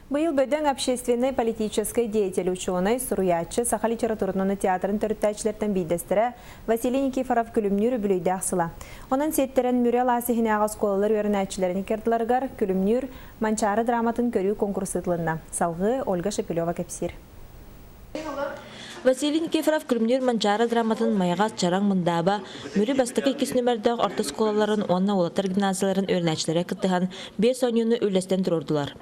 Быйыл бөдөн общественный политической деятель ученый, суруячы, Саха литературный театрын төрттәчләртен бейдестірі Василий Никифоров күлімнүр бүлейді ақсыла. Onun сеттерін Мюрел асихіне ағыз қолылар өрінәтчілерін керділарғар күлімнүр манчары драматын көрі конкурсы тылында. Салғы Ольга Шепелева кәпсир. Василий Никифоров күлімнер манчары драматын майғаз чараң мұндаба, мүрі бастықы 2 нөмірдіғ орта сколаларын, онна олаттар гимназияларын өрнәчілері күттіған 5 ойнуыны үлестен тұрордылар.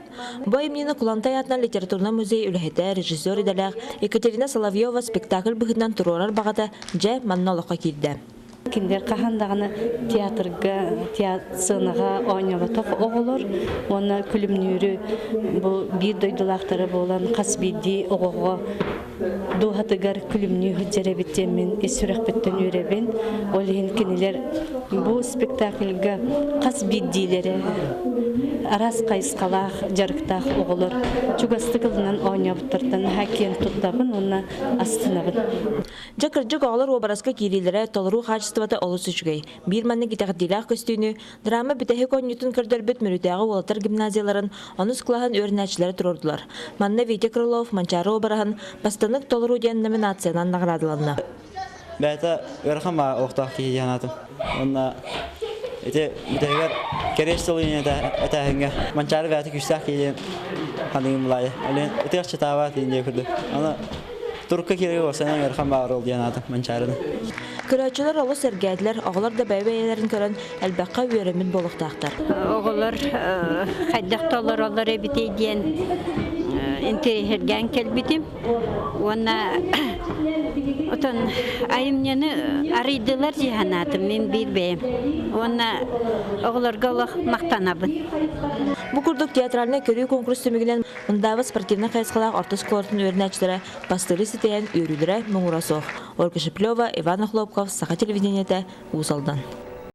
Бұл емнені Кулантай атынан литературна музей үліхеті режиссер иделәғ Екатерина Соловьева спектакль бұғынан тұрорар бағада жә манна олыққа келді. Киндер қахандағыны театрға, сынаға ойнаватақ оғылыр. Оны күлімнері бұл бір дойдылақтары болан қасбейді оғыға Дуғатыгар күлімні хүджәрәбеттен есірек беттен өребен. Олығын кенелер бұл спектакльға қас биддейлері арас қайысқалақ, жарықтақ оғылыр. Чугастықылынан ойнаваттырдан хәкен тұттабын, оны астынабын. Жакыржық оғылыр обаразға керелері толыру қачыстываты олысы жүгей. Bir мәнні кетақдилақ көстүйіні, драма бітәхі коньютын көрдер бүт мүрітәғі олатар гимназияларын, оныз қылағын өрінәчілері тұрордылар. Манна Витя Крылов, манчары обарағын, бастанық толыру ден номинациянан нағырадыланна. Бәті өріқым ба оқтақ кейден атым. Онна бітәгер кереш солыйын әтәхінге. Манчары бәті күштақ кейден қандығым бұлайды. Олен өте қшытаға дейінде күрді. Оны Турка керегі болсанан өріқым ба орыл ден атым манчарыны. Күрәчілер олы сәргәділер, оғылар да бәйбәйелерін көрін әлбәққа өремін болықтақтар. Оғылар қайдақталар олар әбітейден интерехерген кәлбетім. Оны отын айымнені арыйдылар жиғанатым, мен бір бәйім. Оны оғыларға олық мақтанабын. Бұл күрдік театралына көрі конкурс түмігінен мұндағы спортивна қайысқалақ ортыс колортын өрінәчілері бастыры сетейін өрілері мұңырасоқ. Ольга Шепелева, Иван Хлопков, Саха телевидениеті, Усалдан.